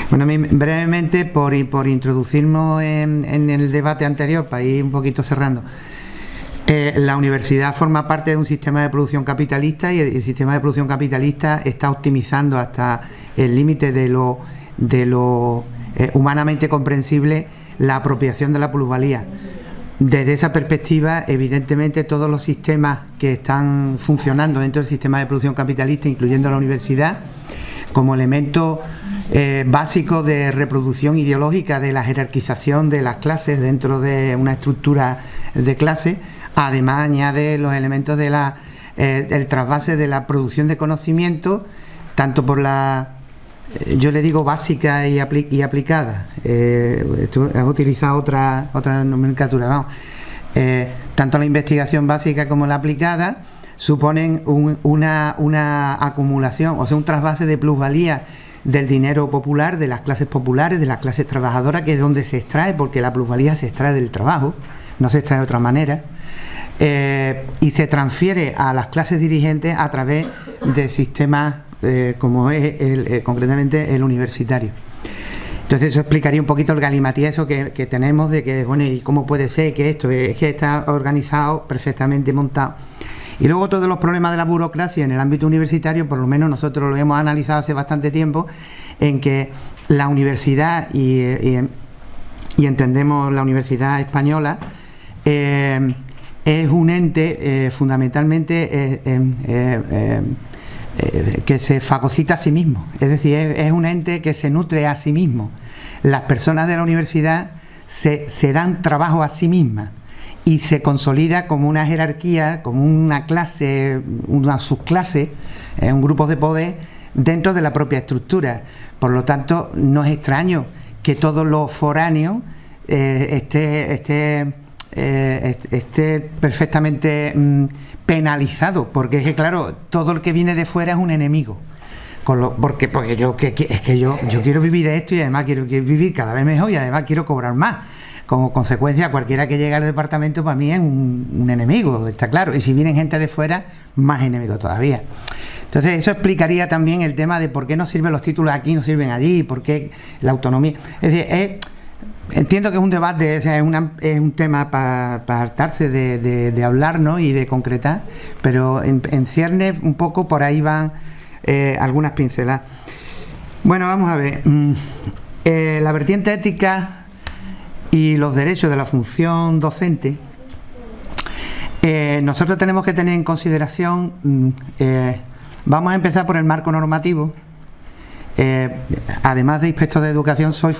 Bueno, brevemente, por introducirnos en el debate anterior, para ir un poquito cerrando, la universidad forma parte de un sistema de producción capitalista y el sistema de producción capitalista está optimizando hasta el límite de lo humanamente comprensible la apropiación de la plusvalía. Desde esa perspectiva, evidentemente, todos los sistemas que están funcionando dentro del sistema de producción capitalista, incluyendo la universidad, como elemento básico de reproducción ideológica de la jerarquización de las clases dentro de una estructura de clase, además añade los elementos de el trasvase de la producción de conocimiento, tanto por la, yo le digo básica y aplicada, has utilizado otra nomenclatura, vamos, tanto la investigación básica como la aplicada suponen una acumulación, o sea, un trasvase de plusvalía del dinero popular, de las clases populares, de las clases trabajadoras, que es donde se extrae, porque la plusvalía se extrae del trabajo, no se extrae de otra manera, y se transfiere a las clases dirigentes a través de sistemas como es concretamente el universitario. Entonces eso explicaría un poquito el galimatías que tenemos de que, bueno, ¿y cómo puede ser que esto es que está organizado, perfectamente montado? Y luego todos los problemas de la burocracia en el ámbito universitario, por lo menos nosotros lo hemos analizado hace bastante tiempo, en que la universidad y entendemos la universidad española es un ente fundamentalmente que se fagocita a sí mismo, es decir, es un ente que se nutre a sí mismo. Las personas de la universidad se dan trabajo a sí mismas y se consolida como una jerarquía, como una clase, una subclase, un grupo de poder dentro de la propia estructura. Por lo tanto, no es extraño que todos los foráneos esté perfectamente penalizado, porque es que, claro, todo el que viene de fuera es un enemigo. Porque yo quiero vivir de esto y además quiero vivir cada vez mejor y además quiero cobrar más. Como consecuencia, cualquiera que llegue al departamento para mí es un enemigo, está claro. Y si vienen gente de fuera, más enemigo todavía. Entonces, eso explicaría también el tema de por qué no sirven los títulos aquí, no sirven allí, por qué la autonomía. Es decir, entiendo que es un debate, o sea, es un tema para hartarse de hablar, ¿no?, y de concretar, pero en ciernes un poco por ahí van algunas pinceladas. Bueno, vamos a ver. La vertiente ética y los derechos de la función docente, nosotros tenemos que tener en consideración, vamos a empezar por el marco normativo. Además de inspector de educación, soy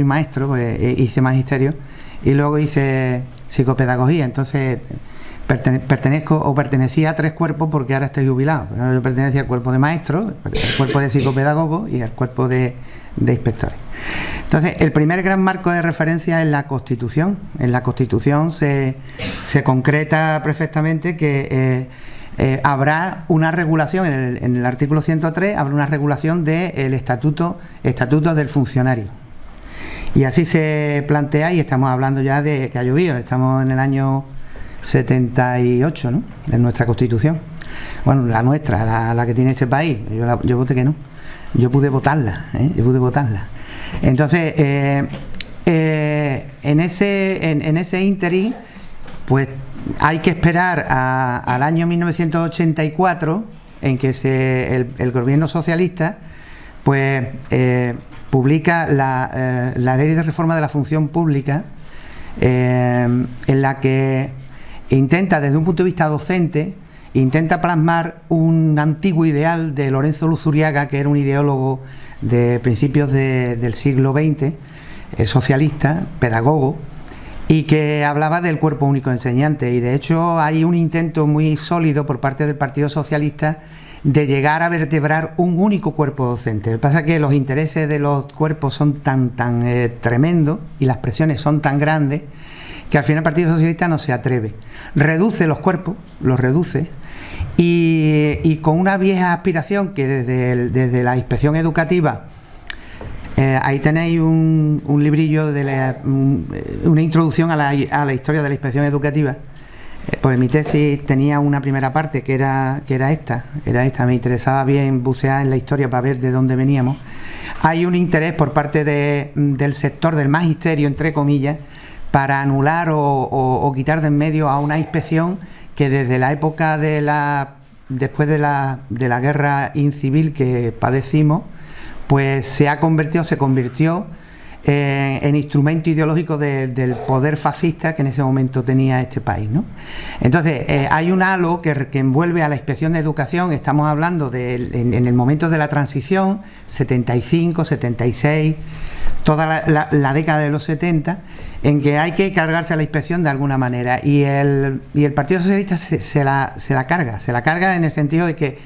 maestro, hice magisterio y luego hice psicopedagogía, entonces pertenecía a tres cuerpos porque ahora estoy jubilado. Yo pertenecía al cuerpo de maestro, al cuerpo de psicopedagogo y al cuerpo de inspectores. Entonces, el primer gran marco de referencia es la Constitución. En la Constitución se concreta perfectamente que habrá una regulación, en el artículo 103 habrá una regulación del estatuto del funcionario. Y así se plantea, y estamos hablando ya de que ha llovido, estamos en el año 78, ¿no?, de nuestra Constitución. Bueno, la nuestra, la que tiene este país. Yo voté que no. Yo pude votarla, Entonces, en ese ínterin, pues hay que esperar al año 1984, en que el gobierno socialista pues publica la ley de reforma de la función pública, en la que intenta, desde un punto de vista docente, plasmar un antiguo ideal de Lorenzo Luzuriaga, que era un ideólogo de principios del siglo XX, socialista, pedagogo, y que hablaba del cuerpo único enseñante. Y de hecho hay un intento muy sólido por parte del Partido Socialista de llegar a vertebrar un único cuerpo docente. Lo que pasa es que los intereses de los cuerpos son tan tremendos y las presiones son tan grandes que al final el Partido Socialista no se atreve. Reduce los cuerpos, los reduce, y con una vieja aspiración que desde la inspección educativa, ahí tenéis un librillo de una introducción a la historia de la inspección educativa. Pues mi tesis tenía una primera parte que era esta, me interesaba bien bucear en la historia para ver de dónde veníamos. hay un interés por parte del sector del magisterio, entre comillas, para anular o quitar de en medio a una inspección que desde la época después de la guerra incivil que padecimos, pues se convirtió en instrumento ideológico del poder fascista que en ese momento tenía este país, ¿no? Entonces, hay un halo que envuelve a la Inspección de Educación. Estamos hablando en el momento de la transición, 75, 76, toda la década de los 70, en que hay que cargarse a la inspección de alguna manera, y el Partido Socialista se la carga en el sentido de que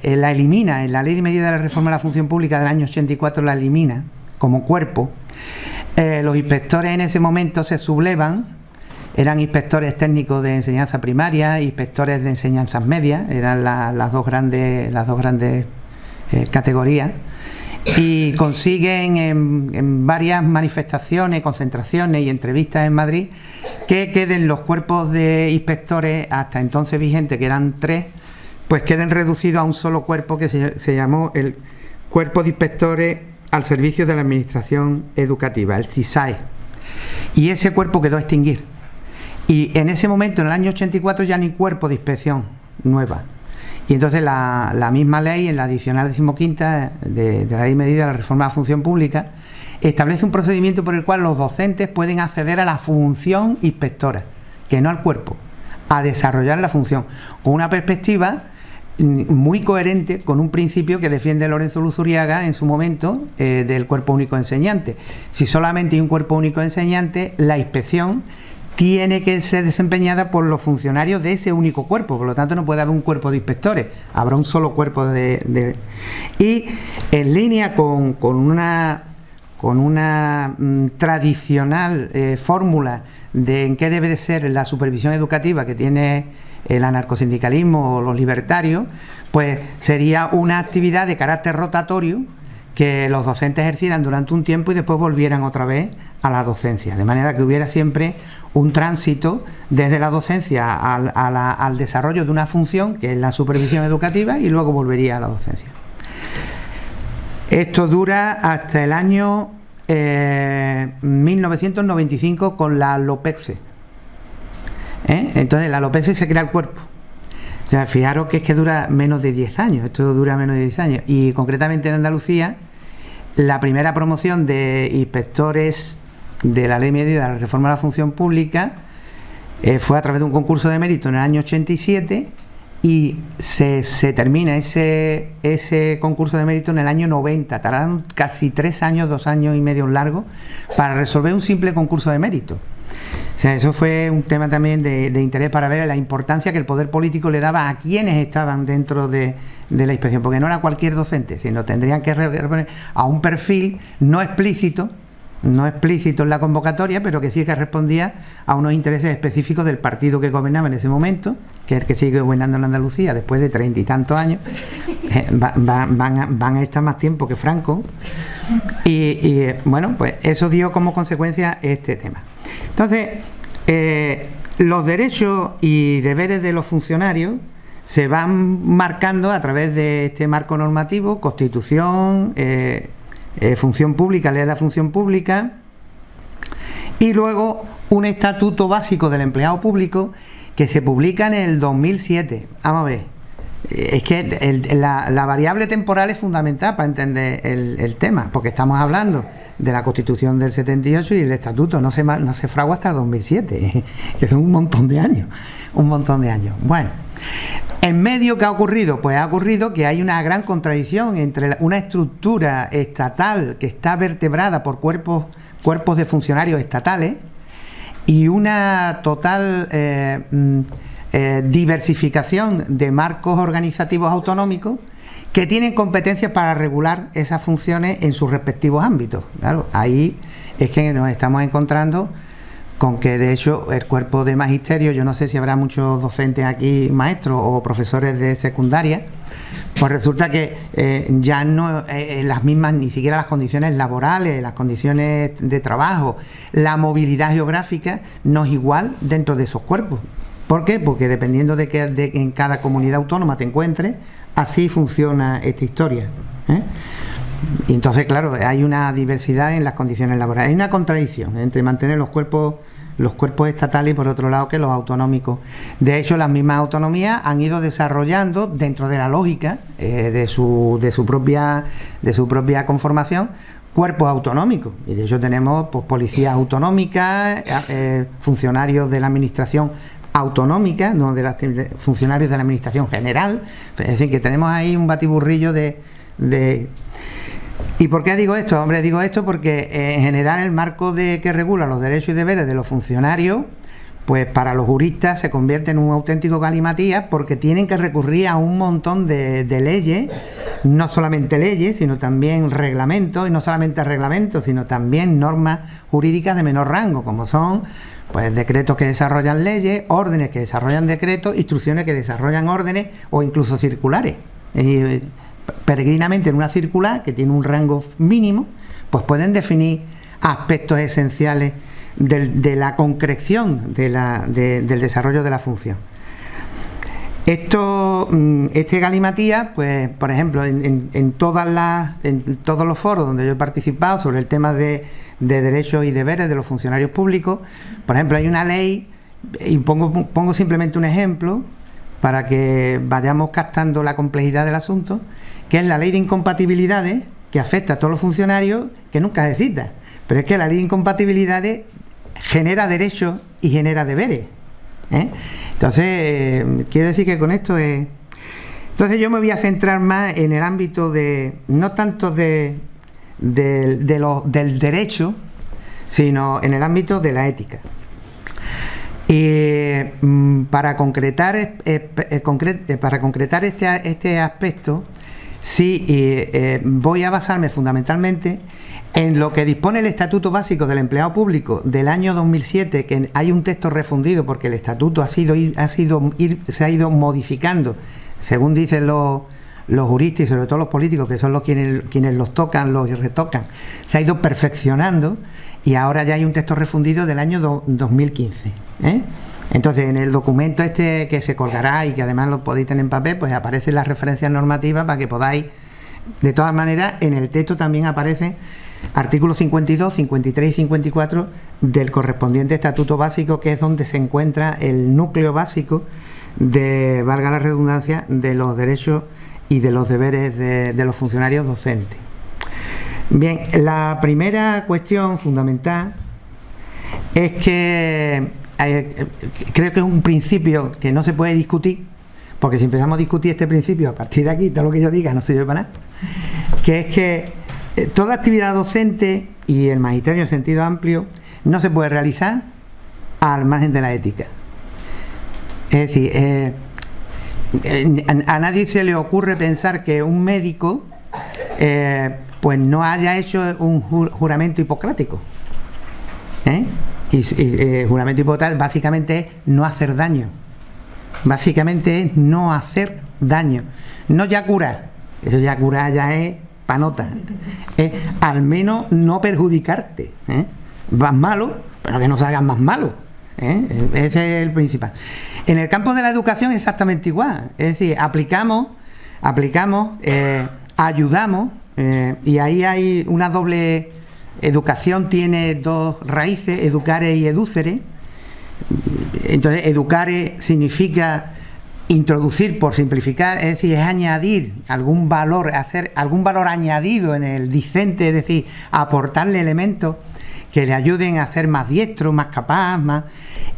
la elimina en la Ley de Medidas de la Reforma de la Función Pública del año 84, la elimina como cuerpo. Los inspectores en ese momento se sublevan, eran inspectores técnicos de enseñanza primaria, inspectores de enseñanzas medias, eran las dos grandes categorías, y consiguen en varias manifestaciones, concentraciones y entrevistas en Madrid que queden los cuerpos de inspectores hasta entonces vigentes, que eran 3, pues queden reducidos a un solo cuerpo que se llamó el Cuerpo de Inspectores al Servicio de la Administración Educativa, el CISAE, y ese cuerpo quedó a extinguir. Y en ese momento, en el año 84, ya no hay cuerpo de inspección nueva. Y entonces la misma ley, en la adicional 15ª de la Ley de Medidas de la Reforma de la Función Pública, establece un procedimiento por el cual los docentes pueden acceder a la función inspectora, que no al cuerpo, a desarrollar la función, con una perspectiva muy coherente con un principio que defiende Lorenzo Luzuriaga en su momento, del cuerpo único enseñante. Si solamente hay un cuerpo único enseñante, la inspección tiene que ser desempeñada por los funcionarios de ese único cuerpo, por lo tanto no puede haber un cuerpo de inspectores, habrá un solo cuerpo y en línea con una tradicional fórmula de en qué debe de ser la supervisión educativa que tiene el anarcosindicalismo o los libertarios, pues sería una actividad de carácter rotatorio que los docentes ejercieran durante un tiempo y después volvieran otra vez a la docencia, de manera que hubiera siempre un tránsito desde la docencia al desarrollo de una función que es la supervisión educativa, y luego volvería a la docencia. Esto dura hasta el año 1995 con la LOPECE. Entonces la LOPECE se crea el cuerpo. O sea, fijaros que es que dura menos de 10 años, esto dura menos de 10 años, y concretamente en Andalucía la primera promoción de inspectores de la Ley de Medidas de la Reforma de la Función Pública fue a través de un concurso de mérito en el año 87, y se termina ese concurso de mérito en el año 90. Tardaron casi 3 años, 2 años y medio largos para resolver un simple concurso de mérito. O sea, eso fue un tema también de interés para ver la importancia que el poder político le daba a quienes estaban dentro de la inspección, porque no era cualquier docente, sino tendrían que responder a un perfil no explícito en la convocatoria, pero que sí que respondía a unos intereses específicos del partido que gobernaba en ese momento, que es el que sigue gobernando en Andalucía después de 30 y tantos años. Van a estar más tiempo que Franco, y bueno, pues eso dio como consecuencia este tema. Entonces, los derechos y deberes de los funcionarios se van marcando a través de este marco normativo: Constitución, Función Pública, Ley de la Función Pública, y luego un estatuto básico del empleado público que se publica en el 2007. Vamos a ver, es que la variable temporal es fundamental para entender el tema, porque estamos hablando de la Constitución del 78 y el estatuto no se fragua hasta el 2007, que son un montón de años. Bueno, en medio, ¿qué ha ocurrido? Pues ha ocurrido que hay una gran contradicción entre una estructura estatal que está vertebrada por cuerpos de funcionarios estatales y una total diversificación de marcos organizativos autonómicos que tienen competencias para regular esas funciones en sus respectivos ámbitos. Claro, ahí es que nos estamos encontrando con que, de hecho, el cuerpo de magisterio, yo no sé si habrá muchos docentes aquí, maestros o profesores de secundaria, pues resulta que ya no las mismas, ni siquiera las condiciones laborales, las condiciones de trabajo, la movilidad geográfica no es igual dentro de esos cuerpos. ¿Por qué? Porque dependiendo de que en cada comunidad autónoma te encuentres, así funciona esta historia. Y entonces, claro, hay una diversidad en las condiciones laborales. Hay una contradicción entre mantener los cuerpos estatales y, por otro lado, que los autonómicos. De hecho, las mismas autonomías han ido desarrollando, dentro de la lógica de su propia conformación, cuerpos autonómicos. Y de hecho tenemos, pues, policías autonómicas, funcionarios de la administración autonómica, no de funcionarios de la administración general. Es decir, que tenemos ahí un batiburrillo de... ¿Y por qué digo esto? Hombre, digo esto porque en general el marco que regula los derechos y deberes de los funcionarios, pues para los juristas se convierte en un auténtico galimatías, porque tienen que recurrir a un montón de leyes, no solamente leyes, sino también reglamentos, y no solamente reglamentos, sino también normas jurídicas de menor rango, como son, pues, decretos que desarrollan leyes, órdenes que desarrollan decretos, instrucciones que desarrollan órdenes, o incluso circulares. Peregrinamente en una circular que tiene un rango mínimo, pues pueden definir aspectos esenciales de la concreción del desarrollo de la función. Este galimatías, pues, por ejemplo, en todos los foros donde yo he participado sobre el tema de derechos y deberes de los funcionarios públicos, por ejemplo, hay una ley, y pongo simplemente un ejemplo para que vayamos captando la complejidad del asunto, que es la ley de incompatibilidades, que afecta a todos los funcionarios, que nunca se cita, pero es que la ley de incompatibilidades genera derechos y genera deberes, ¿eh? Entonces, quiero decir que con esto es... Entonces yo me voy a centrar más en el ámbito no tanto del derecho, sino en el ámbito de la ética. Para concretar este aspecto, sí, voy a basarme fundamentalmente en lo que dispone el Estatuto Básico del Empleado Público del año 2007, que hay un texto refundido porque el estatuto se ha ido modificando, según dicen los juristas y sobre todo los políticos, que son quienes los tocan, los retocan, se ha ido perfeccionando, y ahora ya hay un texto refundido del año 2015, ¿eh? Entonces, en el documento este que se colgará y que además lo podéis tener en papel, pues aparecen las referencias normativas para que podáis. De todas maneras, en el texto también aparecen artículos 52, 53 y 54 del correspondiente Estatuto Básico, que es donde se encuentra el núcleo básico de, valga la redundancia, de los derechos y de los deberes de los funcionarios docentes. Bien, la primera cuestión fundamental es que creo que es un principio que no se puede discutir, porque si empezamos a discutir este principio, a partir de aquí todo lo que yo diga no sirve para nada, que es que toda actividad docente y el magisterio en sentido amplio no se puede realizar al margen de la ética. Es decir, a nadie se le ocurre pensar que un médico pues no haya hecho un juramento hipocrático, y juramento hipocrático básicamente es no hacer daño, básicamente es no hacer daño, no ya curar, eso ya curar ya es panota, al menos no perjudicarte, vas malo, pero que no salgas más malo, ese es el principal. En el campo de la educación exactamente igual, es decir, aplicamos, ayudamos, y ahí hay una doble. Educación tiene dos raíces, educare y educere. Entonces, educare significa introducir, por simplificar, es decir, es añadir algún valor, hacer algún valor añadido en el discente, es decir, aportarle elementos que le ayuden a ser más diestro, más capaz, más.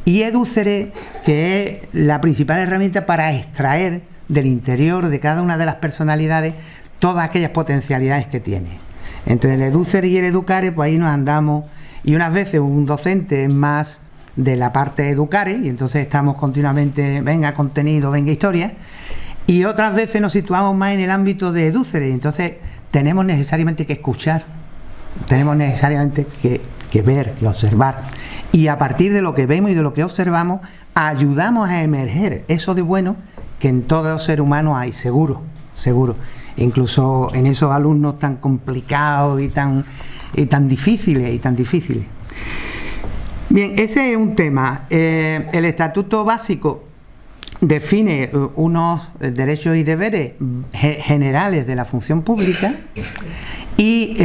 Y educere, que es la principal herramienta para extraer del interior de cada una de las personalidades todas aquellas potencialidades que tiene. Entre el educere y el educare, pues ahí nos andamos, y unas veces un docente es más de la parte educare, y entonces estamos continuamente, venga contenido, venga historia, y otras veces nos situamos más en el ámbito de educere, y entonces tenemos necesariamente que escuchar, tenemos necesariamente que ver, que observar, y a partir de lo que vemos y de lo que observamos, ayudamos a emerger eso de bueno que en todo ser humano hay, seguro, incluso en esos alumnos tan complicados y tan difíciles. Bien, ese es un tema. El Estatuto Básico define unos derechos y deberes generales de la función pública, Y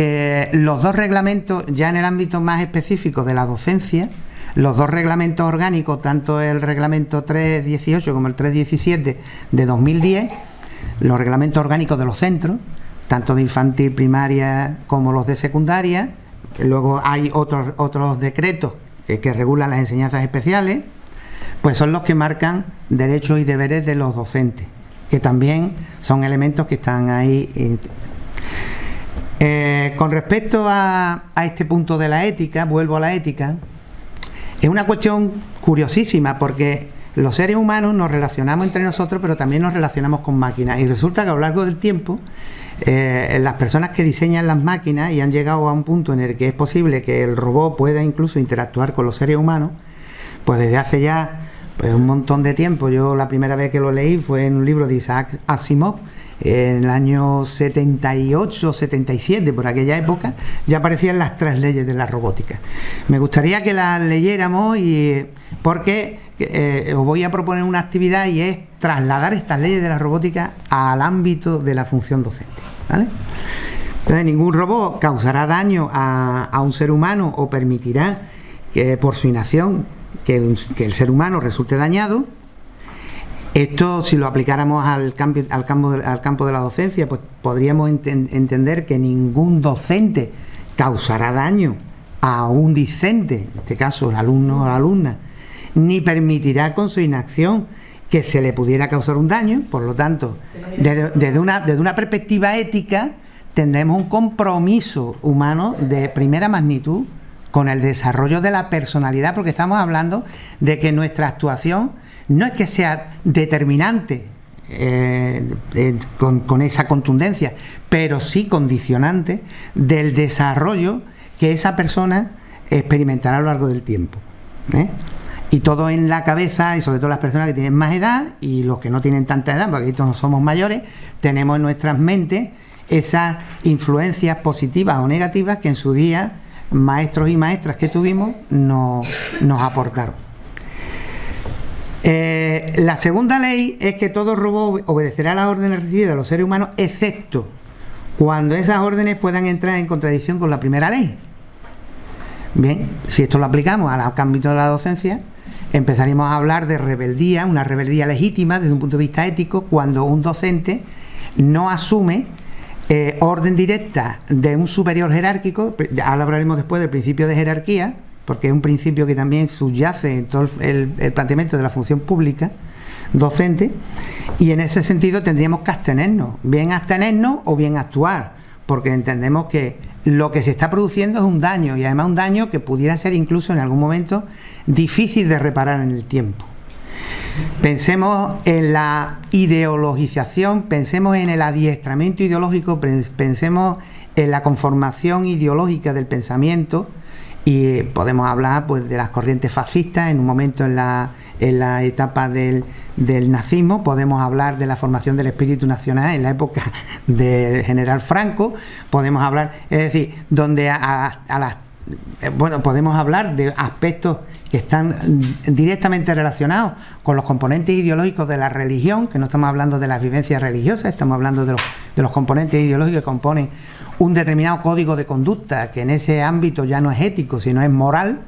los dos reglamentos, ya en el ámbito más específico de la docencia, los dos reglamentos orgánicos, tanto el reglamento 318 como el 317 de 2010, los reglamentos orgánicos de los centros, tanto de infantil, primaria como los de secundaria. Luego hay otros decretos que regulan las enseñanzas especiales, pues son los que marcan derechos y deberes de los docentes, que también son elementos que están ahí. Con respecto a este punto de la ética, vuelvo a la ética, es una cuestión curiosísima, porque los seres humanos nos relacionamos entre nosotros, pero también nos relacionamos con máquinas, y resulta que a lo largo del tiempo las personas que diseñan las máquinas y han llegado a un punto en el que es posible que el robot pueda incluso interactuar con los seres humanos, pues desde hace ya un montón de tiempo. Yo la primera vez que lo leí fue en un libro de Isaac Asimov, en el año 78, 77, por aquella época, ya aparecían las 3 leyes de la robótica. Me gustaría que las leyéramos, porque os voy a proponer una actividad, y es trasladar estas leyes de la robótica al ámbito de la función docente, ¿vale? Entonces, ningún robot causará daño a un ser humano o permitirá que por su inacción que el ser humano resulte dañado. Esto, si lo aplicáramos al campo de la docencia, pues podríamos entender que ningún docente causará daño a un discente, en este caso el alumno o la alumna, ni permitirá con su inacción que se le pudiera causar un daño. Por lo tanto, desde una perspectiva ética, tendremos un compromiso humano de primera magnitud con el desarrollo de la personalidad, porque estamos hablando de que nuestra actuación no es que sea determinante con esa contundencia, pero sí condicionante del desarrollo que esa persona experimentará a lo largo del tiempo, y todo en la cabeza, y sobre todo las personas que tienen más edad y los que no tienen tanta edad, porque aquí todos somos mayores, tenemos en nuestras mentes esas influencias positivas o negativas que en su día maestros y maestras que tuvimos nos aportaron. La segunda ley es que todo robot obedecerá las órdenes recibidas de los seres humanos, excepto cuando esas órdenes puedan entrar en contradicción con la primera ley. Bien, si esto lo aplicamos al ámbito de la docencia, empezaríamos a hablar de rebeldía, una rebeldía legítima desde un punto de vista ético, cuando un docente no asume orden directa de un superior jerárquico. Ahora hablaremos después del principio de jerarquía, porque es un principio que también subyace en todo el planteamiento de la función pública docente, y en ese sentido tendríamos que abstenernos o bien actuar, porque entendemos que lo que se está produciendo es un daño, y además un daño que pudiera ser incluso en algún momento difícil de reparar en el tiempo. Pensemos en la ideologización, pensemos en el adiestramiento ideológico, pensemos en la conformación ideológica del pensamiento, y podemos hablar pues de las corrientes fascistas en un momento en la etapa del nazismo, podemos hablar de la formación del espíritu nacional en la época del general Franco, podemos hablar, es decir, donde podemos hablar de aspectos que están directamente relacionados con los componentes ideológicos de la religión, que no estamos hablando de las vivencias religiosas, estamos hablando de los componentes ideológicos que componen un determinado código de conducta, que en ese ámbito ya no es ético, sino es moral.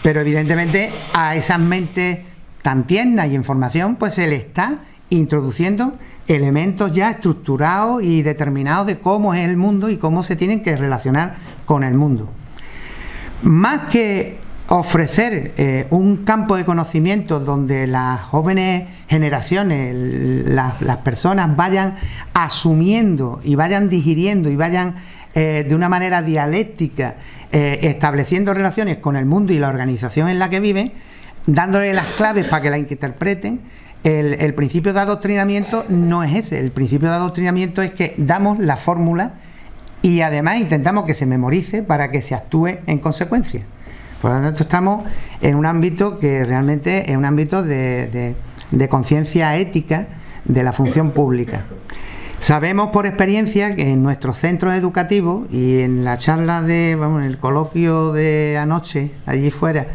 Pero evidentemente a esas mentes tan tiernas y en formación, pues se le está introduciendo elementos ya estructurados y determinados de cómo es el mundo y cómo se tienen que relacionar con el mundo. Más que ofrecer un campo de conocimiento donde las jóvenes generaciones, las personas vayan asumiendo y vayan digiriendo y vayan de una manera dialéctica estableciendo relaciones con el mundo y la organización en la que viven, dándole las claves para que la interpreten, el principio de adoctrinamiento no es ese. El principio de adoctrinamiento es que damos la fórmula y además intentamos que se memorice para que se actúe en consecuencia. Por lo tanto, estamos en un ámbito que realmente es un ámbito de conciencia ética de la función pública. Sabemos por experiencia que en nuestros centros educativos y en la charla en el coloquio de anoche, allí fuera,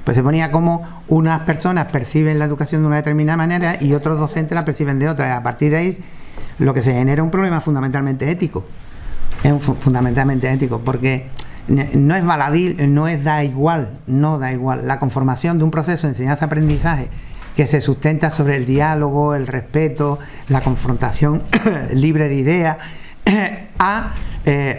pues se ponía como unas personas perciben la educación de una determinada manera y otros docentes la perciben de otra. A partir de ahí, lo que se genera un problema fundamentalmente ético. Es fundamentalmente ético, porque no es baladí, da igual la conformación de un proceso de enseñanza-aprendizaje que se sustenta sobre el diálogo, el respeto, la confrontación libre de ideas, a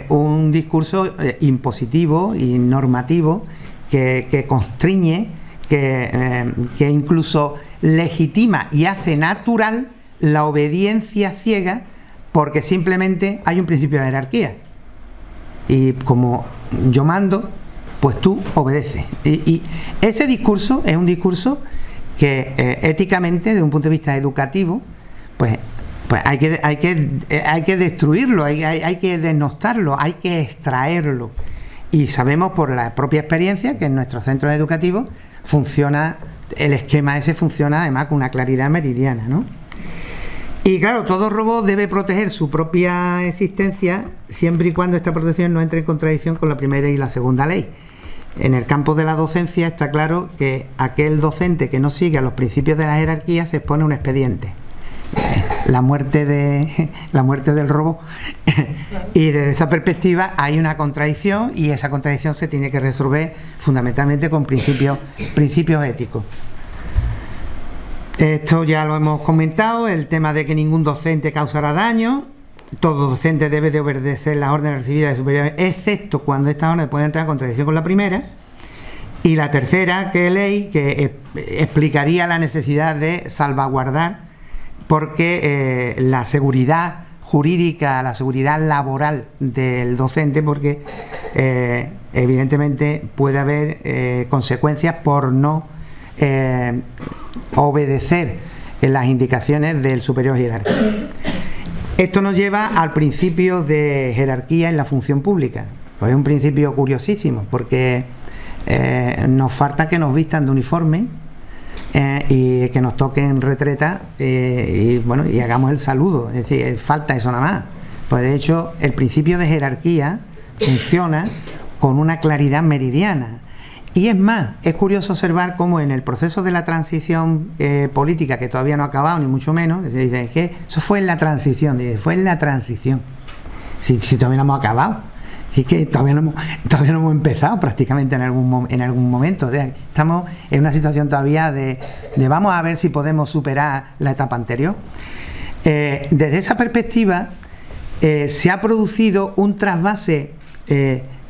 un discurso impositivo y normativo que constriñe, que incluso legitima y hace natural la obediencia ciega, porque simplemente hay un principio de jerarquía y como yo mando, pues tú obedeces, y ese discurso es un discurso que éticamente, desde un punto de vista educativo, pues hay que destruirlo, hay que desnostarlo, hay que extraerlo. Y sabemos por la propia experiencia que en nuestros centros educativos funciona, el esquema ese funciona además con una claridad meridiana, ¿no? Y claro, todo robot debe proteger su propia existencia siempre y cuando esta protección no entre en contradicción con la primera y la segunda ley. En el campo de la docencia está claro que aquel docente que no sigue los principios de la jerarquía se expone a un expediente. La muerte del robot. Y desde esa perspectiva hay una contradicción, y esa contradicción se tiene que resolver fundamentalmente con principios éticos. Esto ya lo hemos comentado, el tema de que ningún docente causará daño. Todo docente debe de obedecer las órdenes recibidas de superiores, excepto cuando estas órdenes pueden entrar en contradicción con la primera. Y la tercera, que ley, que explicaría la necesidad de salvaguardar, porque la seguridad jurídica, la seguridad laboral del docente, porque evidentemente puede haber consecuencias por no obedecer en las indicaciones del superior jerárquico. Esto nos lleva al principio de jerarquía en la función pública. Pues es un principio curiosísimo, porque nos falta que nos vistan de uniforme y que nos toquen retreta y hagamos el saludo. Es decir, falta eso nada más. Pues de hecho, el principio de jerarquía funciona con una claridad meridiana. Y es más, es curioso observar cómo en el proceso de la transición política, que todavía no ha acabado, ni mucho menos, se dice que eso fue en la transición, fue en la transición. Si todavía no hemos acabado, si es que todavía no hemos empezado prácticamente en algún momento. O sea, estamos en una situación todavía de vamos a ver si podemos superar la etapa anterior. Desde esa perspectiva se ha producido un trasvase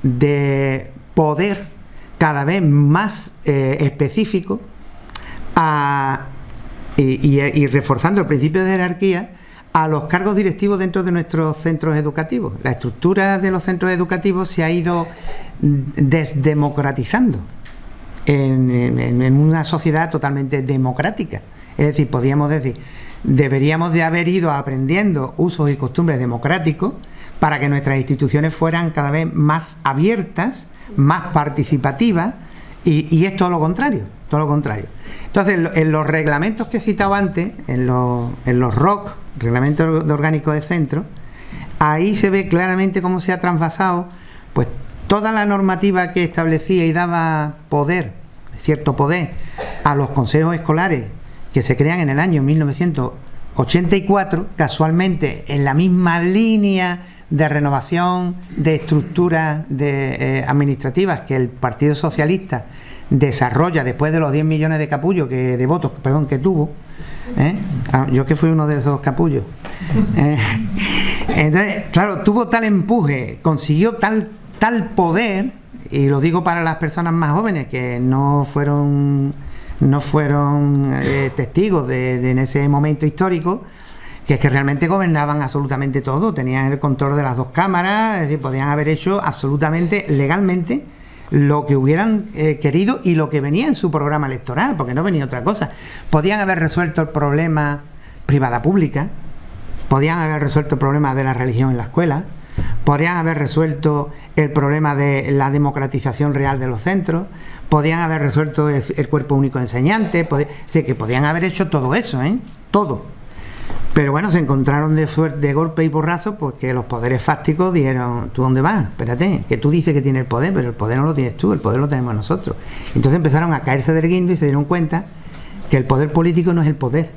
de poder cada vez más específico y reforzando el principio de jerarquía a los cargos directivos dentro de nuestros centros educativos. La estructura de los centros educativos se ha ido desdemocratizando en una sociedad totalmente democrática. Es decir, podríamos decir, deberíamos de haber ido aprendiendo usos y costumbres democráticos para que nuestras instituciones fueran cada vez más abiertas, más participativas, y es todo lo contrario. Entonces, en los reglamentos que he citado antes, en los ROC, reglamentos orgánicos de centro, ahí se ve claramente cómo se ha transvasado pues toda la normativa que establecía y daba cierto poder a los consejos escolares que se crean en el año 1984, casualmente en la misma línea de renovación de estructuras administrativas que el Partido Socialista desarrolla después de los 10 millones de capullos de votos que tuvo. Yo que fui uno de esos capullos. Entonces, claro, tuvo tal empuje, consiguió tal poder, y lo digo para las personas más jóvenes que no fueron testigos de en ese momento histórico, que es que realmente gobernaban absolutamente todo, tenían el control de las dos cámaras, es decir, podían haber hecho absolutamente legalmente lo que hubieran querido y lo que venía en su programa electoral, porque no venía otra cosa. Podían haber resuelto el problema privada-pública, podían haber resuelto el problema de la religión en la escuela, podrían haber resuelto el problema de la democratización real de los centros, podían haber resuelto el cuerpo único de enseñantes, que podían haber hecho todo eso, todo. Pero bueno, se encontraron de golpe y porrazo, pues que los poderes fácticos dijeron: ¿tú dónde vas? Espérate, que tú dices que tienes el poder, pero el poder no lo tienes tú, el poder lo tenemos nosotros. Entonces empezaron a caerse del guindo y se dieron cuenta que el poder político no es el poder.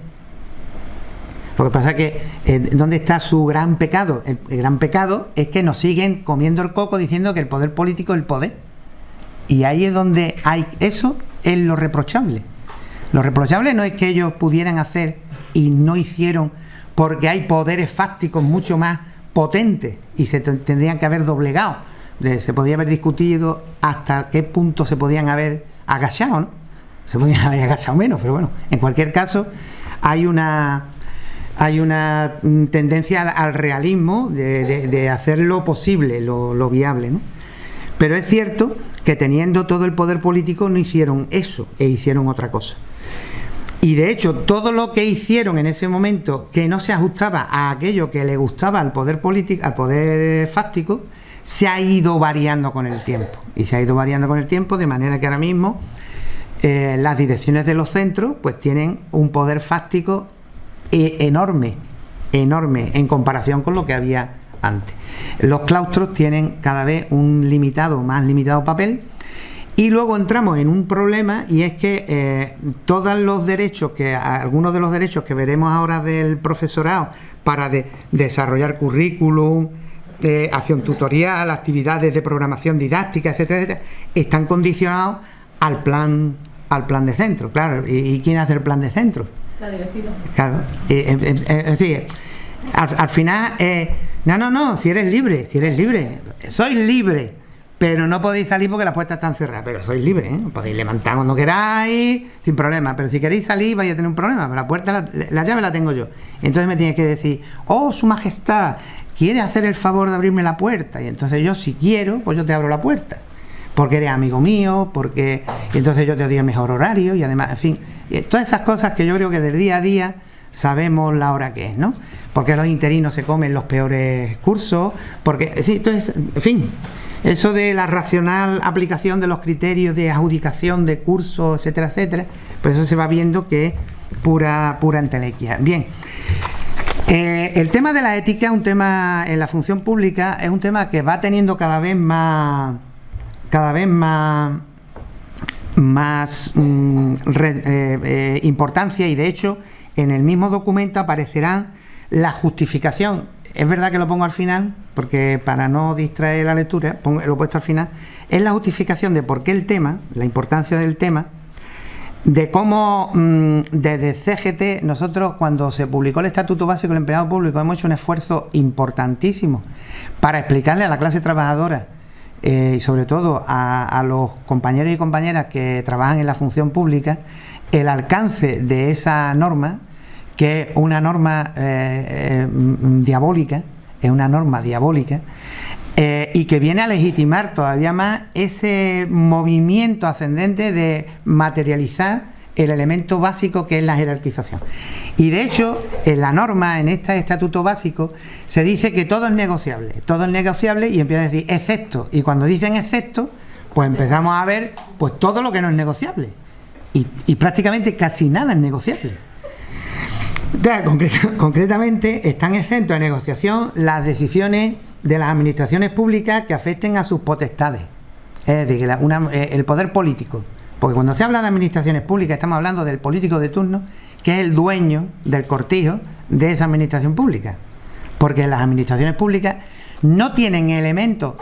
Lo que pasa es que, ¿dónde está su gran pecado? El gran pecado es que nos siguen comiendo el coco diciendo que el poder político es el poder. Y ahí es donde hay eso, es lo reprochable. Lo reprochable no es que ellos pudieran hacer y no hicieron, porque hay poderes fácticos mucho más potentes y se tendrían que haber doblegado. Se podría haber discutido hasta qué punto se podían haber agachado, ¿no? Se podían haber agachado menos, pero bueno, en cualquier caso hay una tendencia al realismo de hacer lo posible, lo viable, ¿no? Pero es cierto que teniendo todo el poder político no hicieron eso, e hicieron otra cosa. Y de hecho, todo lo que hicieron en ese momento que no se ajustaba a aquello que le gustaba al poder político, al poder fáctico, se ha ido variando con el tiempo. Y se ha ido variando con el tiempo, de manera que ahora mismo las direcciones de los centros pues tienen un poder fáctico enorme en comparación con lo que había antes. Los claustros tienen cada vez un más limitado papel. Y luego entramos en un problema, y es que todos los derechos, algunos de los derechos que veremos ahora del profesorado para desarrollar currículum, acción tutorial, actividades de programación didáctica, etcétera, etcétera, están condicionados al plan de centro. Claro, ¿y quién hace el plan de centro? La directiva. Claro, es decir, al final, no, si eres libre, sois libre. Pero no podéis salir porque las puertas están cerradas. Pero sois libres, ¿eh? Podéis levantar cuando queráis, sin problema. Pero si queréis salir, vais a tener un problema. Pero la puerta, la llave la tengo yo. Entonces me tienes que decir, oh, su majestad, ¿quiere hacer el favor de abrirme la puerta? Y entonces yo, si quiero, pues yo te abro la puerta. Porque eres amigo mío, porque y entonces yo te doy el mejor horario. Y además, en fin, todas esas cosas que yo creo que del día a día sabemos la hora que es, ¿no? Porque los interinos se comen los peores cursos. Porque, sí, entonces, en fin. Eso de la racional aplicación de los criterios de adjudicación de cursos, etcétera, etcétera, pues eso se va viendo que es pura entelequia. Bien, el tema de la ética es un tema en la función pública, es un tema que va teniendo cada vez más importancia, y de hecho en el mismo documento aparecerán la justificación. Es verdad que lo pongo al final, porque para no distraer la lectura, lo he puesto al final. Es la justificación de por qué el tema, la importancia del tema, de cómo desde CGT, nosotros cuando se publicó el Estatuto Básico del Empleado Público, hemos hecho un esfuerzo importantísimo para explicarle a la clase trabajadora y sobre todo a los compañeros y compañeras que trabajan en la función pública, el alcance de esa norma, que es una norma diabólica, y que viene a legitimar todavía más ese movimiento ascendente de materializar el elemento básico que es la jerarquización. Y de hecho, en la norma, en este estatuto básico, se dice que todo es negociable, y empieza a decir excepto, y cuando dicen excepto, pues empezamos a ver pues todo lo que no es negociable, y prácticamente casi nada es negociable. Concretamente, están exentos de negociación las decisiones de las administraciones públicas que afecten a sus potestades, es decir, el poder político, porque cuando se habla de administraciones públicas estamos hablando del político de turno, que es el dueño del cortijo de esa administración pública, porque las administraciones públicas no tienen elementos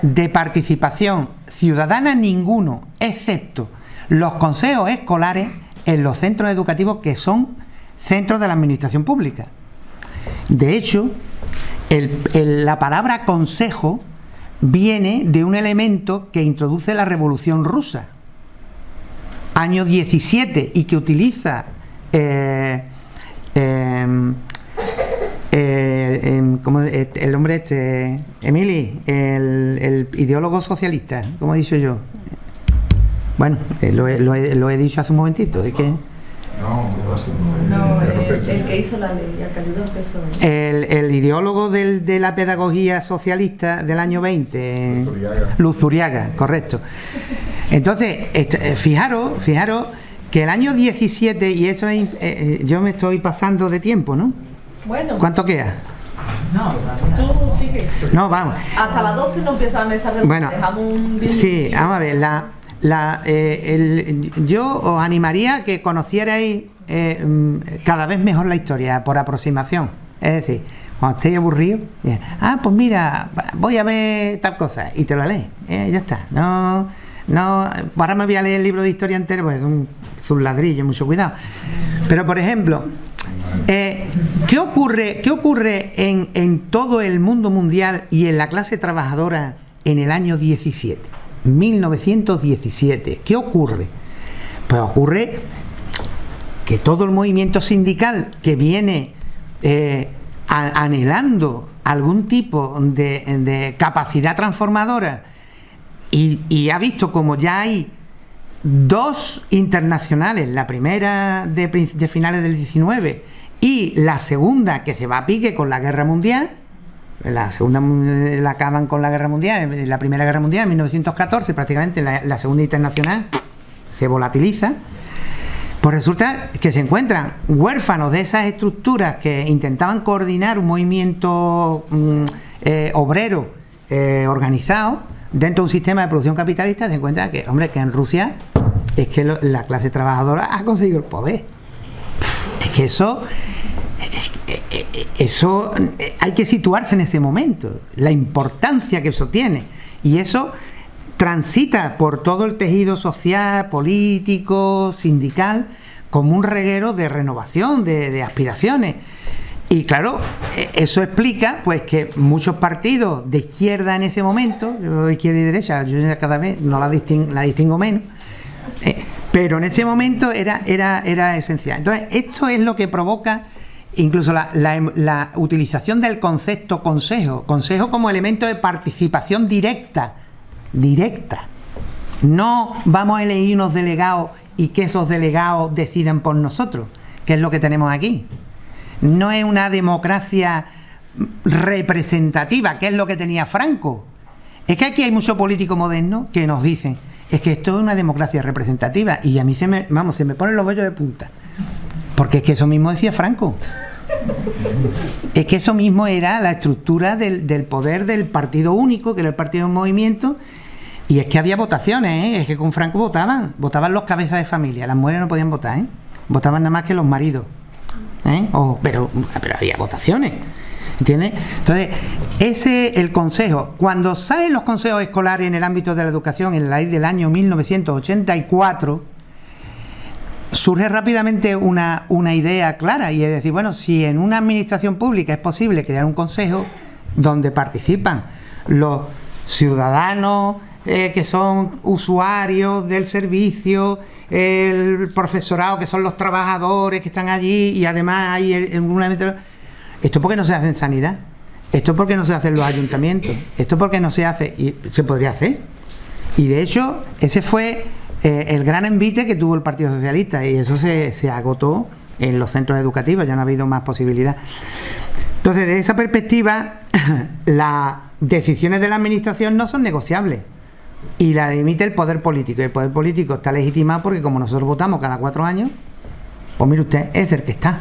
de participación ciudadana ninguno, excepto los consejos escolares en los centros educativos que son centros de la administración pública. De hecho, la palabra consejo viene de un elemento que introduce la Revolución Rusa, año 17, y que utiliza el hombre Emili, el ideólogo socialista, como he dicho yo. Bueno, lo he dicho hace un momentito, de que el que hizo la ley, el que ayudó a eso. El ideólogo de la pedagogía socialista del año 20, Luzuriaga, correcto. Entonces, fijaros que el año 17, y eso es, yo me estoy pasando de tiempo, ¿no? Bueno. ¿Cuánto queda? No, tú sigue. No, vamos. Hasta las 12 no empieza la mesa de bueno, dejamos un... Sí, vamos a ver, yo os animaría a que conocierais cada vez mejor la historia por aproximación. Es decir, cuando estéis aburridos, pues mira, voy a ver tal cosa y te la lees, ya está. No, ahora me voy a leer el libro de historia entero, pues es un ladrillo, mucho cuidado. Pero por ejemplo, ¿qué ocurre en todo el mundo mundial y en la clase trabajadora en el año 1917? ¿Qué ocurre? Pues ocurre que todo el movimiento sindical que viene anhelando algún tipo de capacidad transformadora y ha visto como ya hay dos internacionales, la primera de finales del 19 y la segunda que se va a pique con la guerra mundial. La segunda la acaban con la guerra mundial, la primera guerra mundial en 1914, prácticamente la segunda internacional se volatiliza. Pues resulta que se encuentran huérfanos de esas estructuras que intentaban coordinar un movimiento obrero organizado dentro de un sistema de producción capitalista. Se encuentra que, hombre, que en Rusia es que la clase trabajadora ha conseguido el poder. Es que eso hay que situarse en ese momento, la importancia que eso tiene, y eso transita por todo el tejido social, político, sindical, como un reguero de renovación, de aspiraciones. Y claro, eso explica pues que muchos partidos de izquierda en ese momento, yo de izquierda y derecha, yo cada vez no la distingo menos, pero en ese momento era esencial. Entonces, esto es lo que provoca incluso la utilización del concepto consejo como elemento de participación directa. No vamos a elegir unos delegados y que esos delegados decidan por nosotros, que es lo que tenemos aquí. No es una democracia representativa, que es lo que tenía Franco. Es que aquí hay muchos políticos modernos que nos dicen, es que esto es una democracia representativa, y a mí se me ponen los vellos de punta, porque es que eso mismo decía Franco. Es que eso mismo era la estructura del poder del partido único, que era el partido en movimiento. Y es que había votaciones, es que con Franco votaban los cabezas de familia, las mujeres no podían votar, votaban nada más que los maridos, pero había votaciones, ¿entiendes? Entonces, el consejo, cuando salen los consejos escolares en el ámbito de la educación, en la ley del año 1984, surge rápidamente una idea clara, y es decir, bueno, si en una administración pública es posible crear un consejo donde participan los ciudadanos que son usuarios del servicio, el profesorado que son los trabajadores que están allí, y además hay esto porque no se hace en sanidad, esto porque no se hace en los ayuntamientos, esto porque no se hace, y se podría hacer. Y de hecho ese fue el gran envite que tuvo el Partido Socialista, y eso se agotó en los centros educativos, ya no ha habido más posibilidad. Entonces, desde esa perspectiva, las decisiones de la administración no son negociables y la emite el poder político, y el poder político está legitimado porque, como nosotros votamos cada 4 años, pues mire usted, es el que está.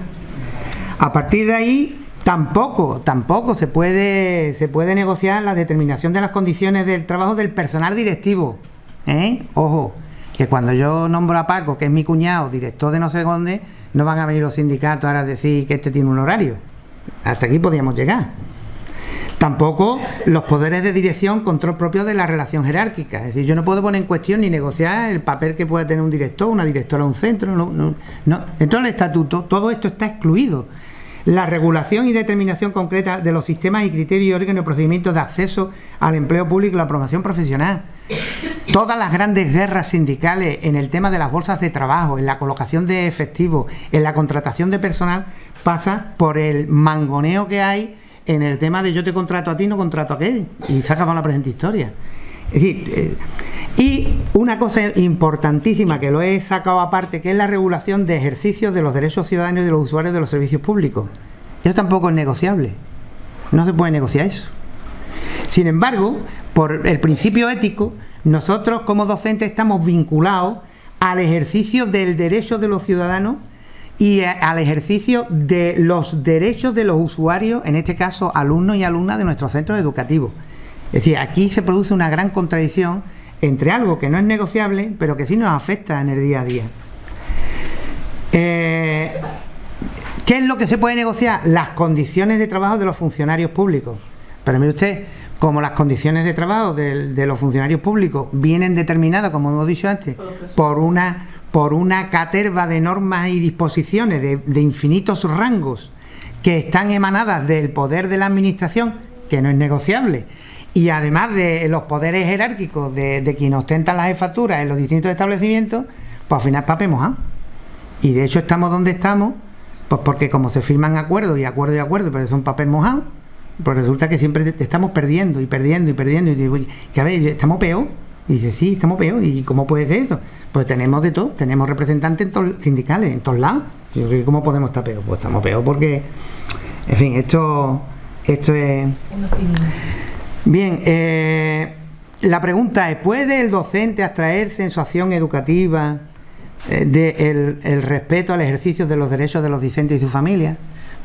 A partir de ahí tampoco se puede negociar la determinación de las condiciones del trabajo del personal directivo, ojo, que cuando yo nombro a Paco, que es mi cuñado, director de no sé dónde, no van a venir los sindicatos ahora a decir que este tiene un horario. Hasta aquí podíamos llegar. Tampoco los poderes de dirección, control propio de la relación jerárquica. Es decir, yo no puedo poner en cuestión ni negociar el papel que puede tener un director, una directora de un centro. No. Dentro del estatuto todo esto está excluido. La regulación y determinación concreta de los sistemas y criterios y órganos y procedimientos de acceso al empleo público y la promoción profesional. Todas las grandes guerras sindicales en el tema de las bolsas de trabajo, en la colocación de efectivos, en la contratación de personal, pasa por el mangoneo que hay en el tema de yo te contrato a ti, no contrato a aquel, y se acaba la presente historia. Es decir, y una cosa importantísima que lo he sacado aparte, que es la regulación de ejercicios de los derechos ciudadanos y de los usuarios de los servicios públicos. Eso tampoco es negociable, no se puede negociar eso. Sin embargo, por el principio ético, nosotros como docentes estamos vinculados al ejercicio del derecho de los ciudadanos y al ejercicio de los derechos de los usuarios, en este caso alumnos y alumnas de nuestros centros educativos. Es decir, aquí se produce una gran contradicción entre algo que no es negociable, pero que sí nos afecta en el día a día. ¿Qué es lo que se puede negociar? Las condiciones de trabajo de los funcionarios públicos. Pero mire usted, como las condiciones de trabajo de los funcionarios públicos vienen determinadas, como hemos dicho antes, por una caterva de normas y disposiciones de infinitos rangos que están emanadas del poder de la administración, que no es negociable, y además de los poderes jerárquicos de quienes ostentan las jefaturas en los distintos establecimientos, pues al final papel mojado. Y de hecho estamos donde estamos, pues porque como se firman acuerdos y acuerdos, pero son papel mojado, pues resulta que siempre estamos perdiendo y digo, que a ver, estamos peor. Y dice, sí, estamos peor. ¿Y cómo puede ser eso? Pues tenemos de todo, tenemos representantes sindicales en todos lados. Y yo, ¿cómo podemos estar peor? Pues estamos peor porque, en fin, esto es... Bien, la pregunta es, ¿puede el docente abstraerse en su acción educativa el respeto al ejercicio de los derechos de los discentes y su familia?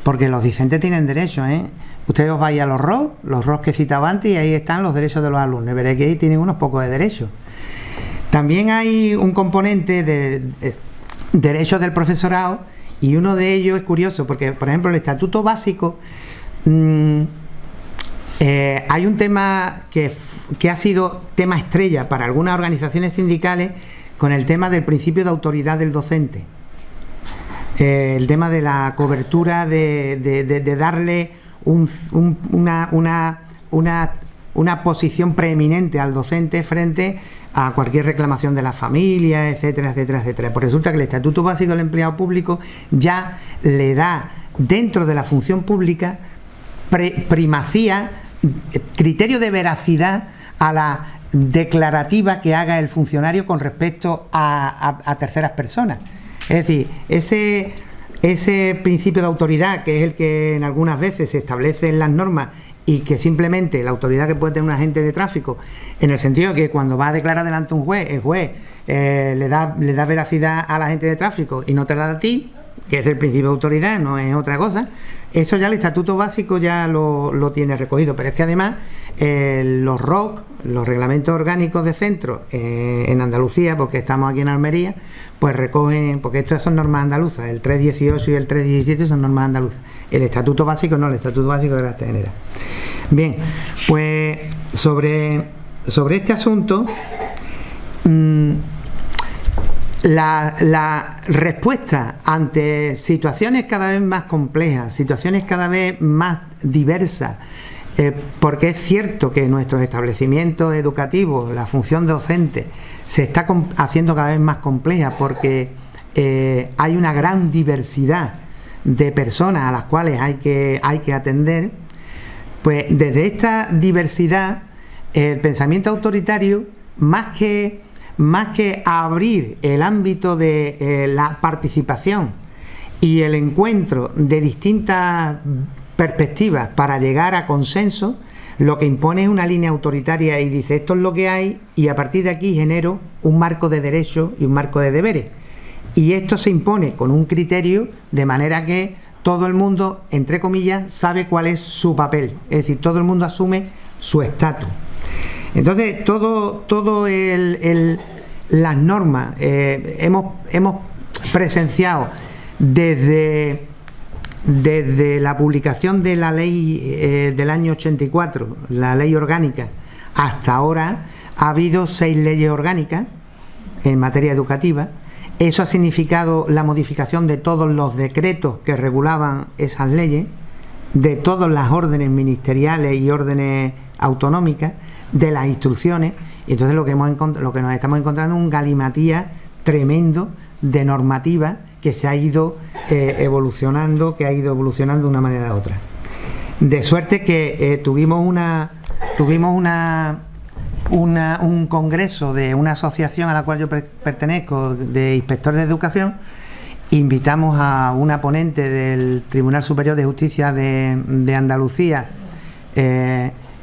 Porque los discentes tienen derechos, ¿eh? Ustedes os vais a los ROC que citaba antes, y ahí están los derechos de los alumnos. Veréis que ahí tienen unos pocos de derechos. También hay un componente de derechos del profesorado, y uno de ellos es curioso, porque, por ejemplo, el Estatuto Básico, hay un tema que ha sido tema estrella para algunas organizaciones sindicales, con el tema del principio de autoridad del docente. El tema de la cobertura de darle una posición preeminente al docente frente a cualquier reclamación de la familia, etcétera, etcétera, etcétera. Pues resulta que el Estatuto Básico del Empleado Público ya le da, dentro de la función pública, primacía, criterio de veracidad a la declarativa que haga el funcionario con respecto a terceras personas. Es decir, ese principio de autoridad, que es el que en algunas veces se establece en las normas, y que simplemente la autoridad que puede tener un agente de tráfico, en el sentido de que cuando va a declarar delante de un juez, el juez le da veracidad al agente de tráfico y no te la da a ti, que es el principio de autoridad, no es otra cosa. Eso ya el Estatuto Básico ya lo tiene recogido, pero es que además los ROC, los reglamentos orgánicos de centro en Andalucía, porque estamos aquí en Almería, pues recogen, porque estas son normas andaluzas, el 318 y el 317 son normas andaluzas. El Estatuto Básico no, el Estatuto Básico de la General. Bien, pues sobre este asunto, la respuesta ante situaciones cada vez más complejas, situaciones cada vez más diversas, porque es cierto que nuestros establecimientos educativos, la función docente, se está haciendo cada vez más compleja, porque hay una gran diversidad de personas a las cuales hay que atender. Pues desde esta diversidad, el pensamiento autoritario, más que abrir el ámbito de la participación y el encuentro de distintas perspectivas para llegar a consenso, lo que impone es una línea autoritaria y dice, esto es lo que hay, y a partir de aquí genero un marco de derechos y un marco de deberes, y esto se impone con un criterio de manera que todo el mundo, entre comillas, sabe cuál es su papel, es decir, todo el mundo asume su estatus. Entonces, todo las normas, hemos presenciado desde la publicación de la ley del año 84, la ley orgánica, hasta ahora ha habido 6 leyes orgánicas en materia educativa. Eso ha significado la modificación de todos los decretos que regulaban esas leyes, de todas las órdenes ministeriales y órdenes autonómicas, de las instrucciones. Y entonces lo que nos estamos encontrando es un galimatías tremendo de normativa que se ha ido evolucionando, de una manera u otra. De suerte que tuvimos un congreso de una asociación a la cual yo pertenezco, de inspectores de educación. Invitamos a una ponente del Tribunal Superior de Justicia de Andalucía,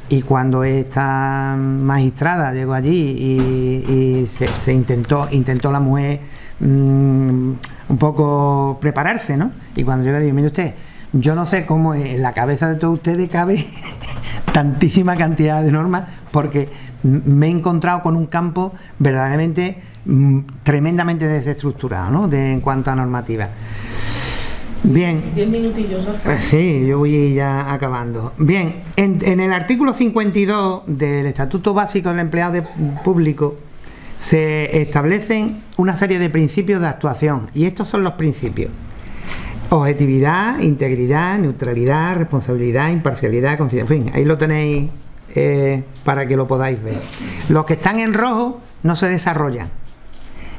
y cuando esta magistrada llegó allí y se intentó la mujer un poco prepararse, ¿no? Y cuando yo le digo, mire usted, yo no sé cómo en la cabeza de todos ustedes cabe tantísima cantidad de normas, porque me he encontrado con un campo verdaderamente tremendamente desestructurado, ¿no? En cuanto a normativa. Bien. 10 minutillos, Rafa. Sí, yo voy ya acabando. Bien, en el artículo 52 del Estatuto Básico del Empleado Público se establecen una serie de principios de actuación, y estos son los principios: objetividad, integridad, neutralidad, responsabilidad, imparcialidad, confidencialidad. En fin, ahí lo tenéis para que lo podáis ver. Los que están en rojo no se desarrollan.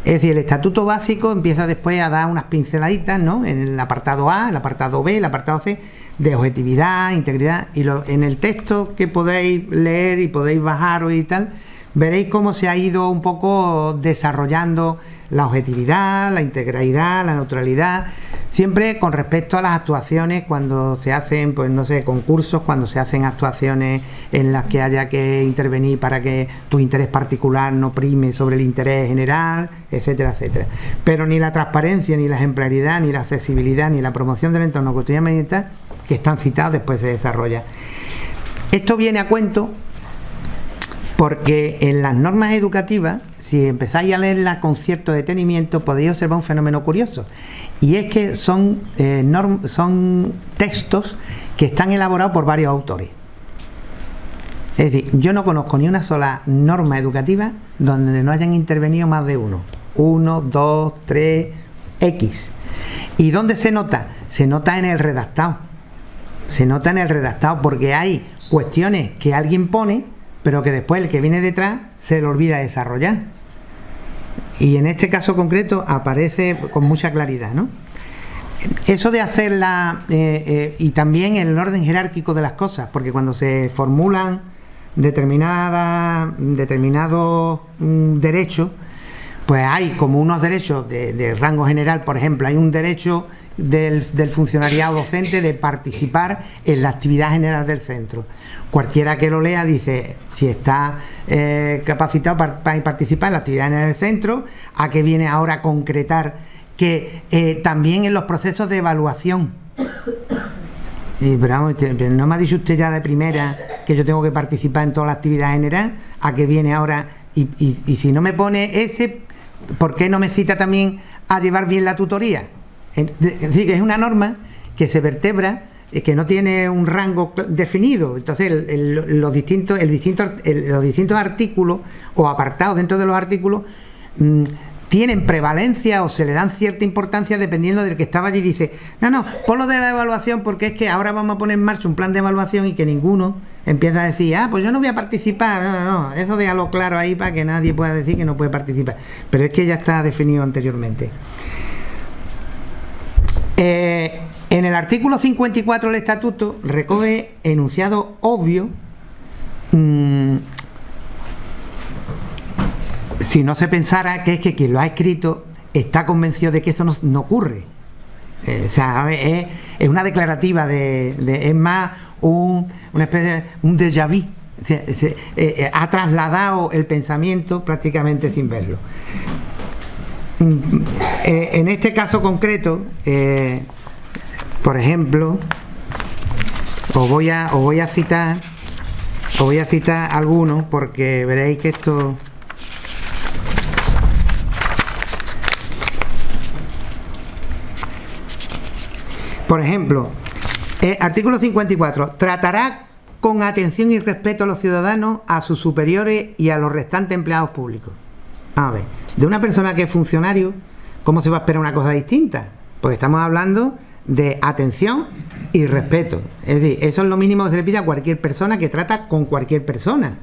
Es decir, el Estatuto Básico empieza después a dar unas pinceladitas, ¿no? En el apartado A, el apartado B, el apartado C, de objetividad, integridad, y en el texto que podéis leer y podéis bajaros y tal, veréis cómo se ha ido un poco desarrollando la objetividad, la integralidad, la neutralidad, siempre con respecto a las actuaciones cuando se hacen, pues no sé, concursos, cuando se hacen actuaciones en las que haya que intervenir para que tu interés particular no prime sobre el interés general, etcétera, etcétera. Pero ni la transparencia, ni la ejemplaridad, ni la accesibilidad, ni la promoción del entorno cotidiano ambiental, que están citados, después se desarrolla. Esto viene a cuento porque en las normas educativas, si empezáis a leerla con cierto detenimiento, podéis observar un fenómeno curioso, y es que son textos que están elaborados por varios autores. Es decir, yo no conozco ni una sola norma educativa donde no hayan intervenido más de uno, 2, 3, X. ¿Y dónde se nota? Se nota en el redactado. Se nota en el redactado porque hay cuestiones que alguien pone, pero que después el que viene detrás se le olvida desarrollar. Y en este caso concreto aparece con mucha claridad, ¿no? Eso de hacerla, y también el orden jerárquico de las cosas, porque cuando se formulan determinados derechos, pues hay como unos derechos de rango general. Por ejemplo, hay un derecho del funcionariado docente de participar en la actividad general del centro. Cualquiera que lo lea dice, si está capacitado para participar en la actividad general del centro, ¿a qué viene ahora a concretar que también en los procesos de evaluación? Pero vamos, ¿no me ha dicho usted ya de primera que yo tengo que participar en toda la actividad general? ¿A qué viene ahora? Y si no me pone ese, ¿por qué no me cita también a llevar bien la tutoría? Es decir, que es una norma que se vertebra, que no tiene un rango definido. Entonces los distintos artículos o apartados dentro de los artículos tienen prevalencia o se le dan cierta importancia dependiendo del que estaba allí. Dice, no, ponlo de la evaluación, porque es que ahora vamos a poner en marcha un plan de evaluación, y que ninguno empieza a decir, pues yo no voy a participar. No, eso déjalo claro ahí para que nadie pueda decir que no puede participar. Pero es que ya está definido anteriormente. En el artículo 54 del Estatuto recoge enunciado obvio. Si no se pensara que es que quien lo ha escrito está convencido de que eso no ocurre. O sea, es una declarativa es más una especie de un déjà vu. Ha trasladado el pensamiento prácticamente sin verlo. En este caso concreto, por ejemplo, os voy a citar algunos, porque veréis que esto... Por ejemplo, artículo 54, tratará con atención y respeto a los ciudadanos, a sus superiores y a los restantes empleados públicos. A ver, de una persona que es funcionario, ¿cómo se va a esperar una cosa distinta? Porque estamos hablando de atención y respeto. Es decir, eso es lo mínimo que se le pide a cualquier persona que trata con cualquier persona.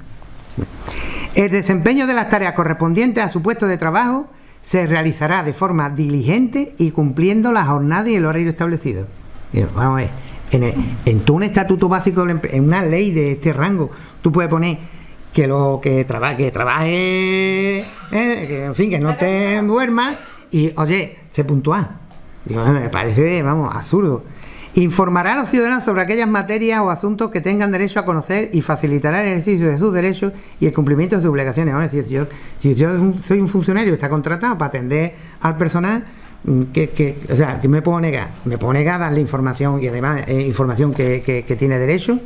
El desempeño de las tareas correspondientes a su puesto de trabajo se realizará de forma diligente y cumpliendo la jornada y el horario establecido. Vamos a ver, en un estatuto básico, en una ley de este rango, tú puedes poner que trabaje, que, en fin, que no te duermas, y oye, sé puntual. Me parece, absurdo. Informará a los ciudadanos sobre aquellas materias o asuntos que tengan derecho a conocer y facilitará el ejercicio de sus derechos y el cumplimiento de sus obligaciones. Es decir, si yo soy un funcionario que está contratado para atender al personal, ¿qué me puedo negar? Me puedo negar a darle información, y además información que tiene derecho.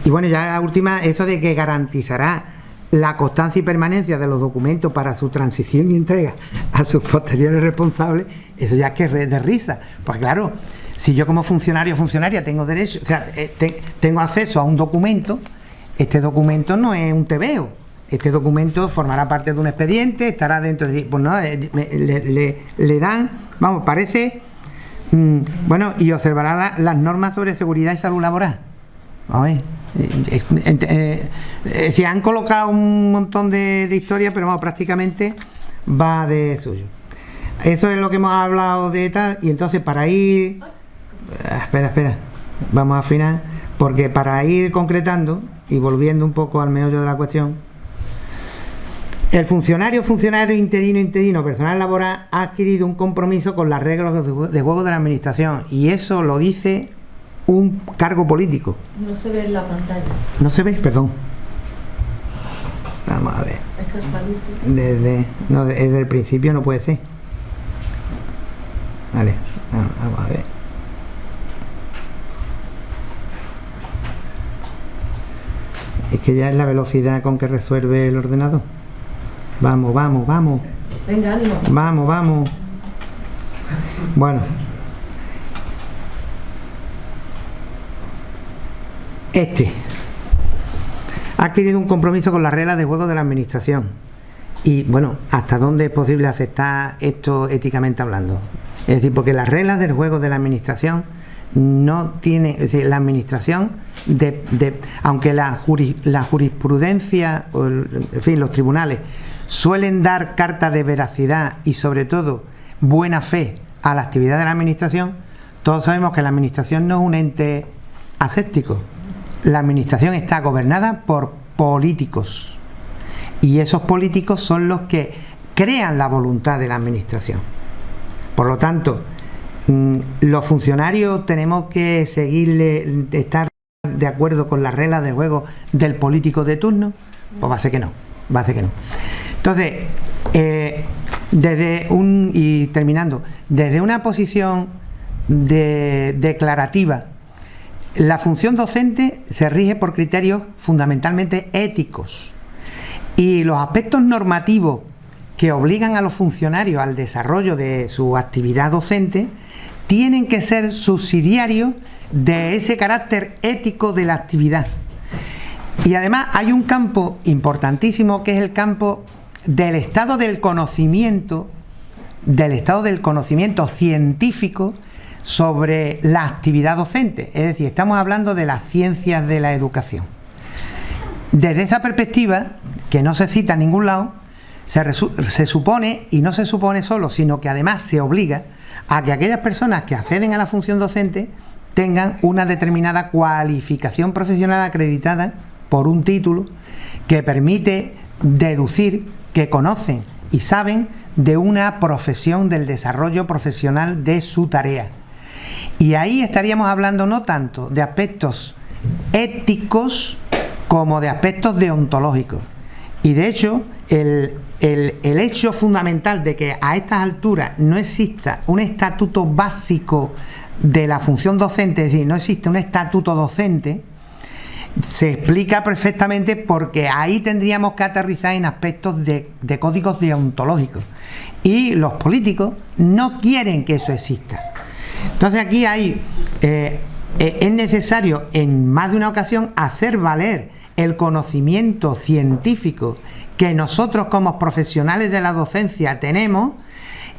Y bueno, ya la última, eso de que garantizará la constancia y permanencia de los documentos para su transición y entrega a sus posteriores responsables, eso ya es que es de risa. Pues claro, si yo como funcionario o funcionaria tengo derecho, o sea, tengo acceso a un documento, este documento no es un tebeo, este documento formará parte de un expediente, estará dentro de... Pues no, le dan, vamos, parece... bueno, y observará las normas sobre seguridad y salud laboral. A ver, se han colocado un montón de historias, pero vamos, prácticamente va de suyo. Eso es lo que hemos hablado de tal, y entonces para ir... Espera, vamos a afinar, porque para ir concretando y volviendo un poco al meollo de la cuestión, el funcionario, interino, personal laboral ha adquirido un compromiso con las reglas de juego de la administración, y eso lo dice un cargo político. No se ve en la pantalla. ¿No se ve? Perdón. Vamos a ver. Es que al salir... desde el principio no puede ser. Vale, vamos a ver. Es que ya es la velocidad con que resuelve el ordenador. Vamos. Venga, ánimo. Vamos. Bueno. Ha adquirido un compromiso con las reglas de juego de la administración. Y bueno, ¿hasta dónde es posible aceptar esto éticamente hablando? Es decir, porque las reglas del juego de la administración no tiene, es decir, la administración aunque la jurisprudencia, en fin, los tribunales suelen dar carta de veracidad y sobre todo buena fe a la actividad de la administración, todos sabemos que la administración no es un ente aséptico. La administración está gobernada por políticos, y esos políticos son los que crean la voluntad de la administración. Por lo tanto, los funcionarios tenemos que estar de acuerdo con las reglas de juego del político de turno. Pues va a ser que no. Entonces, terminando, desde una posición declarativa, la función docente se rige por criterios fundamentalmente éticos, y los aspectos normativos que obligan a los funcionarios al desarrollo de su actividad docente tienen que ser subsidiarios de ese carácter ético de la actividad. Y además hay un campo importantísimo, que es el campo del estado del conocimiento científico sobre la actividad docente. Es decir, estamos hablando de las ciencias de la educación. Desde esa perspectiva, que no se cita en ningún lado, se supone, y no se supone solo, sino que además se obliga a que aquellas personas que acceden a la función docente tengan una determinada cualificación profesional acreditada por un título que permite deducir que conocen y saben de una profesión, del desarrollo profesional de su tarea. Y ahí estaríamos hablando no tanto de aspectos éticos como de aspectos deontológicos. Y de hecho, el hecho fundamental de que a estas alturas no exista un estatuto básico de la función docente, es decir, no existe un estatuto docente, se explica perfectamente porque ahí tendríamos que aterrizar en aspectos de códigos deontológicos, y los políticos no quieren que eso exista. Entonces aquí es necesario en más de una ocasión hacer valer el conocimiento científico que nosotros como profesionales de la docencia tenemos,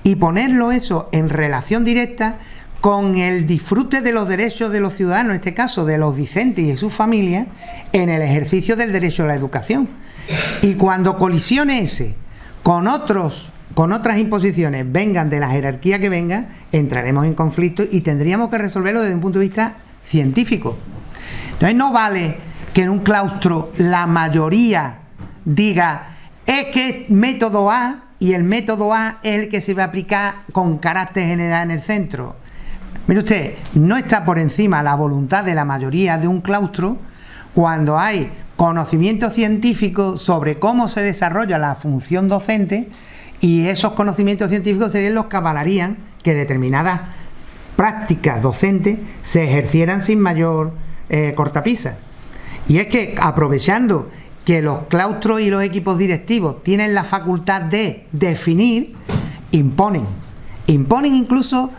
y ponerlo eso en relación directa con el disfrute de los derechos de los ciudadanos, en este caso de los discentes y de sus familias, en el ejercicio del derecho a la educación. Y cuando colisione ese con otras imposiciones, vengan de la jerarquía que vengan, entraremos en conflicto y tendríamos que resolverlo desde un punto de vista científico. Entonces no vale que en un claustro la mayoría diga es que método A, y el método A es el que se va a aplicar con carácter general en el centro. Mire usted, no está por encima la voluntad de la mayoría de un claustro cuando hay conocimiento científico sobre cómo se desarrolla la función docente, y esos conocimientos científicos serían los que avalarían que determinadas prácticas docentes se ejercieran sin mayor cortapisa. Y es que, aprovechando que los claustros y los equipos directivos tienen la facultad de definir, imponen incluso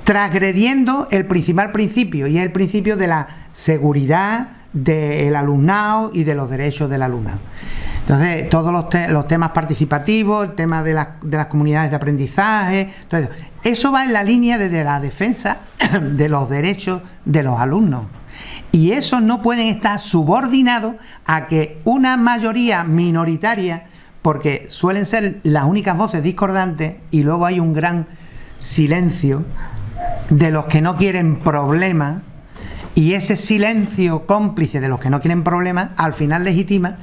transgrediendo el principal principio, y es el principio de la seguridad del alumnado y de los derechos del alumnado. Entonces, todos los temas participativos, el tema de las comunidades de aprendizaje, todo eso va en la línea de la defensa de los derechos de los alumnos. Y esos no pueden estar subordinados a que una mayoría minoritaria, porque suelen ser las únicas voces discordantes, y luego hay un gran silencio de los que no quieren problemas, y ese silencio cómplice de los que no quieren problemas al final legitima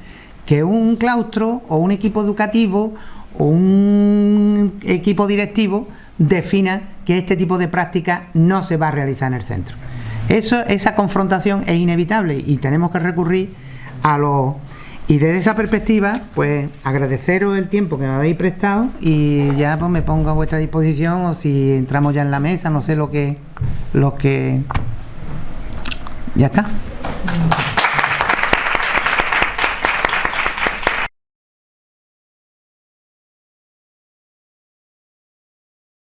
que un claustro o un equipo educativo o un equipo directivo defina que este tipo de prácticas no se va a realizar en el centro. Esa confrontación es inevitable y tenemos que recurrir a los... Y desde esa perspectiva, pues agradeceros el tiempo que me habéis prestado, y ya pues me pongo a vuestra disposición, o si entramos ya en la mesa, no sé lo que... Ya está.